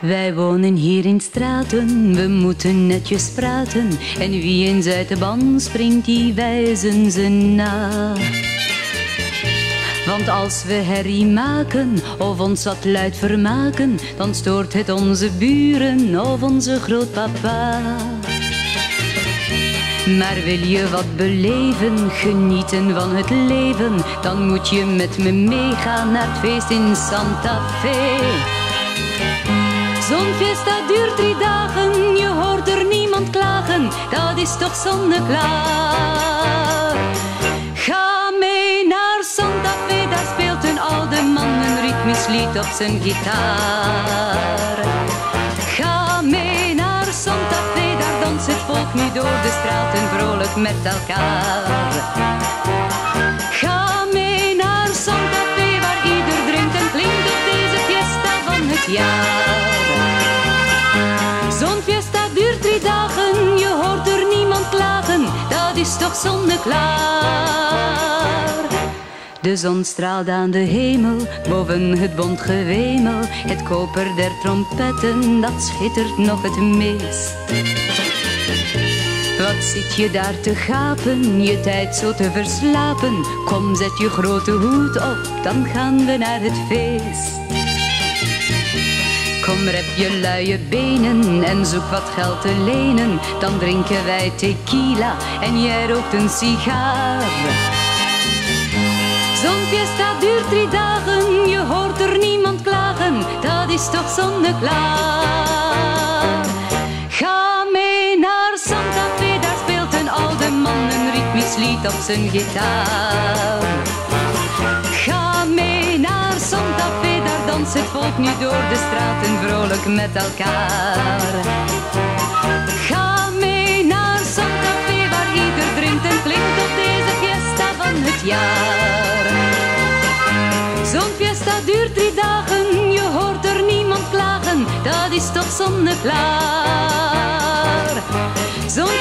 Wij wonen hier in Straten, we moeten netjes praten. En wie eens uit de ban springt, die wijzen ze na. Want als we herrie maken of ons wat luid vermaken, dan stoort het onze buren of onze grootpapa. Maar wil je wat beleven, genieten van het leven, dan moet je met me meegaan naar het feest in Santa Fe. Zo'n fiesta duurt 3 dagen, je hoort er niemand klagen, dat is toch zonneklaar. Ga mee naar Santa Fe, daar speelt een oude man een ritmisch lied op zijn gitaar. Ga mee naar Santa Fe, daar danst het volk nu door de straten vrolijk met elkaar. Ga mee naar Santa Fe, waar ieder drinkt en klinkt op deze fiesta van het jaar. Zo'n fiesta duurt 3 dagen, je hoort er niemand klagen, dat is toch zonneklaar. De zon straalt aan de hemel, boven het bont gewemel. Het koper der trompetten, dat schittert nog het meest. Wat zit je daar te gapen, je tijd zo te verslapen? Kom, zet je grote hoed op, dan gaan we naar het feest. Kom, rep je luie benen en zoek wat geld te lenen. Dan drinken wij tequila en jij rookt een sigaar. Zo'n fiesta duurt 3 dagen, je hoort er niemand klagen, dat is toch zonneklaar. Ga mee naar Santa Fe, daar speelt een oude man een ritmisch lied op zijn gitaar. Ga mee naar Santa Fe, daar danst het volk nu door de straten vrolijk met elkaar. Ga mee naar Santa Fe, waar ieder drinkt en klinkt op deze fiesta van het jaar. Zo'n fiesta duurt 3 dagen, je hoort er niemand klagen, dat is toch zonneklaar. Zo'n